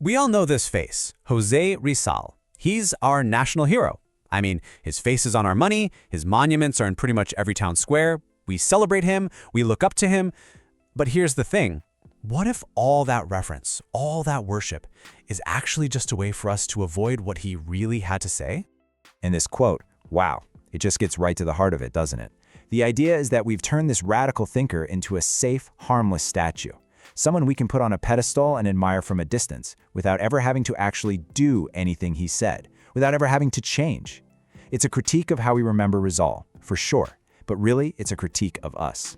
We all know this face, José Rizal. He's our national hero. I mean, his face is on our money, his monuments are in pretty much every town square. We celebrate him, we look up to him. But here's the thing. What if all that reference, all that worship, is actually just a way for us to avoid what he really had to say? And this quote, wow, it just gets right to the heart of it, doesn't it? The idea is that we've turned this radical thinker into a safe, harmless statue. Someone we can put on a pedestal and admire from a distance, without ever having to actually do anything he said, without ever having to change. It's a critique of how we remember Rizal, for sure, but really, it's a critique of us.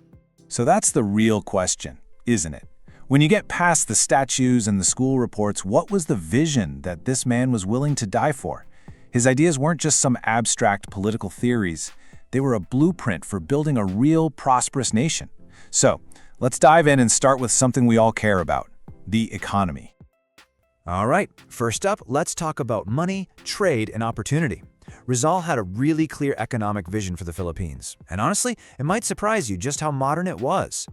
So that's the real question, isn't it? When you get past the statues and the school reports, what was the vision that this man was willing to die for? His ideas weren't just some abstract political theories. They were a blueprint for building a real, prosperous nation. So, let's dive in and start with something we all care about, the economy. All right, first up, let's talk about money, trade, and opportunity. Rizal had a really clear economic vision for the Philippines, and honestly, it might surprise you just how modern it was.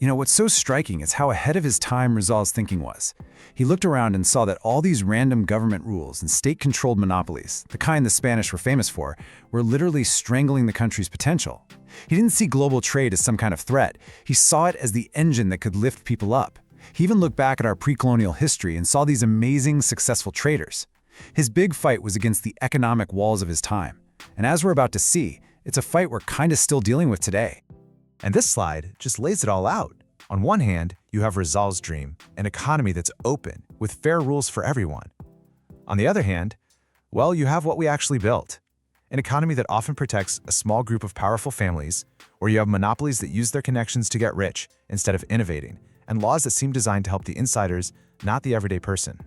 You know, what's so striking is how ahead of his time Rizal's thinking was. He looked around and saw that all these random government rules and state-controlled monopolies, the kind the Spanish were famous for, were literally strangling the country's potential. He didn't see global trade as some kind of threat. He saw it as the engine that could lift people up. He even looked back at our pre-colonial history and saw these amazing, successful traders. His big fight was against the economic walls of his time. And as we're about to see, it's a fight we're kind of still dealing with today. And this slide just lays it all out. On one hand, you have Rizal's dream, an economy that's open, with fair rules for everyone. On the other hand, well, you have what we actually built. An economy that often protects a small group of powerful families, or you have monopolies that use their connections to get rich instead of innovating, and laws that seem designed to help the insiders, not the everyday person.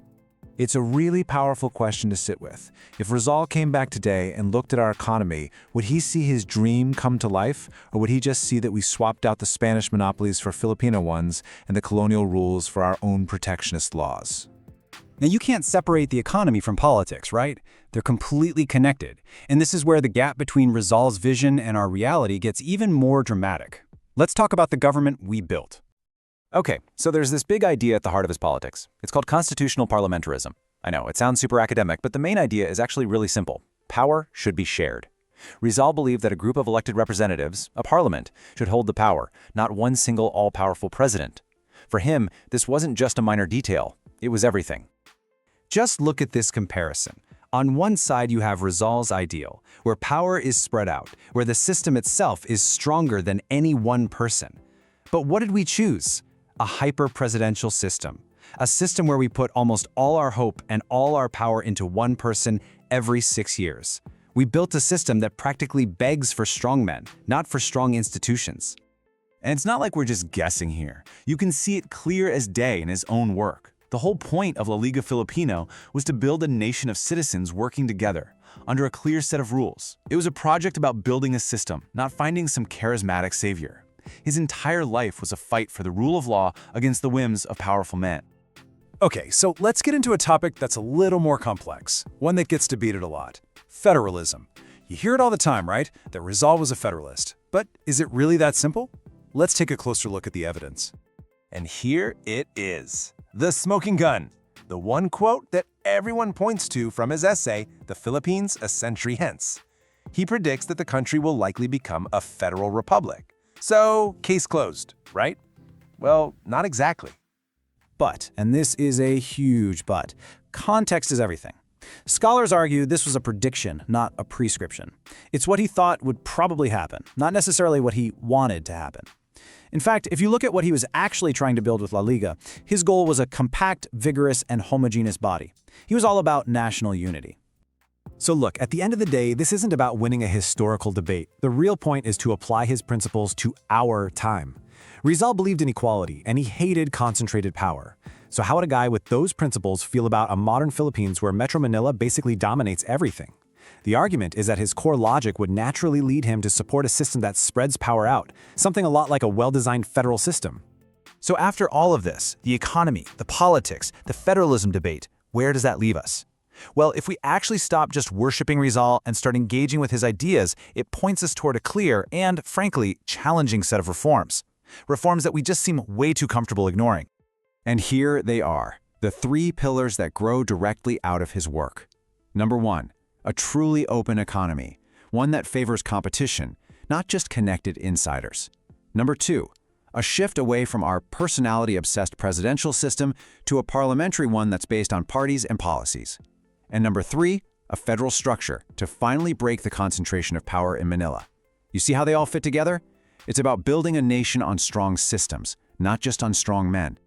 It's a really powerful question to sit with. If Rizal came back today and looked at our economy, would he see his dream come to life, or would he just see that we swapped out the Spanish monopolies for Filipino ones and the colonial rules for our own protectionist laws? Now, you can't separate the economy from politics, right? They're completely connected. And this is where the gap between Rizal's vision and our reality gets even more dramatic. Let's talk about the government we built. Okay, so there's this big idea at the heart of his politics. It's called constitutional parliamentarism. I know, it sounds super academic, but the main idea is actually really simple. Power should be shared. Rizal believed that a group of elected representatives, a parliament, should hold the power, not one single all-powerful president. For him, this wasn't just a minor detail. It was everything. Just look at this comparison. On one side, you have Rizal's ideal, where power is spread out, where the system itself is stronger than any one person. But what did we choose? A hyper-presidential system. A system where we put almost all our hope and all our power into one person every 6 years. We built a system that practically begs for strongmen, not for strong institutions. And it's not like we're just guessing here. You can see it clear as day in his own work. The whole point of La Liga Filipino was to build a nation of citizens working together, under a clear set of rules. It was a project about building a system, not finding some charismatic savior. His entire life was a fight for the rule of law against the whims of powerful men. Okay, so let's get into a topic that's a little more complex, one that gets debated a lot. Federalism. You hear it all the time, right? That Rizal was a Federalist. But is it really that simple? Let's take a closer look at the evidence. And here it is. The smoking gun. The one quote that everyone points to from his essay, The Philippines, a Century Hence. He predicts that the country will likely become a federal republic. So, case closed, right? Well, not exactly. But, and this is a huge but, context is everything. Scholars argue this was a prediction, not a prescription. It's what he thought would probably happen, not necessarily what he wanted to happen. In fact, if you look at what he was actually trying to build with La Liga, his goal was a compact, vigorous, and homogeneous body. He was all about national unity. So look, at the end of the day, this isn't about winning a historical debate. The real point is to apply his principles to our time. Rizal believed in equality, and he hated concentrated power. So how would a guy with those principles feel about a modern Philippines where Metro Manila basically dominates everything? The argument is that his core logic would naturally lead him to support a system that spreads power out, something a lot like a well-designed federal system. So after all of this, the economy, the politics, the federalism debate, where does that leave us? Well, if we actually stop just worshiping Rizal and start engaging with his ideas, it points us toward a clear and, frankly, challenging set of reforms. Reforms that we just seem way too comfortable ignoring. And here they are. The 3 pillars that grow directly out of his work. Number 1, a truly open economy, one that favors competition, not just connected insiders. Number 2, a shift away from our personality-obsessed presidential system to a parliamentary one that's based on parties and policies. And number 3, a federal structure to finally break the concentration of power in Manila. You see how they all fit together? It's about building a nation on strong systems, not just on strong men.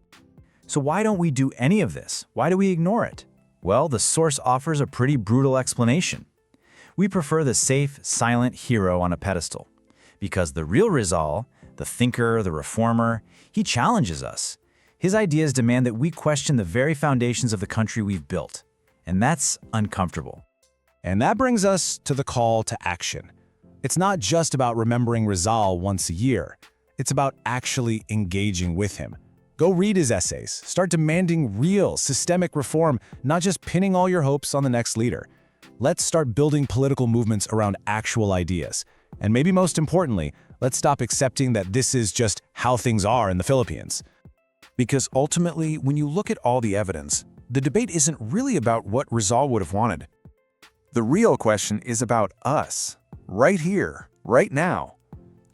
So why don't we do any of this? Why do we ignore it? Well, the source offers a pretty brutal explanation. We prefer the safe, silent hero on a pedestal. Because the real Rizal, the thinker, the reformer, he challenges us. His ideas demand that we question the very foundations of the country we've built. And that's uncomfortable. And that brings us to the call to action. It's not just about remembering Rizal once a year. It's about actually engaging with him. Go read his essays. Start demanding real, systemic reform, not just pinning all your hopes on the next leader. Let's start building political movements around actual ideas. And maybe most importantly, let's stop accepting that this is just how things are in the Philippines. Because ultimately, when you look at all the evidence, the debate isn't really about what Rizal would have wanted. The real question is about us, right here, right now.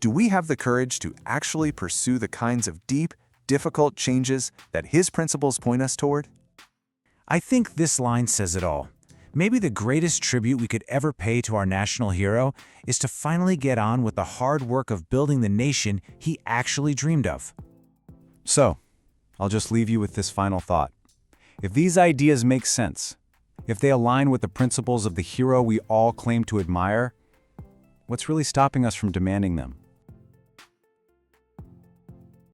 Do we have the courage to actually pursue the kinds of deep, difficult changes that his principles point us toward? I think this line says it all. Maybe the greatest tribute we could ever pay to our national hero is to finally get on with the hard work of building the nation he actually dreamed of. So, I'll just leave you with this final thought. If these ideas make sense, if they align with the principles of the hero we all claim to admire, what's really stopping us from demanding them?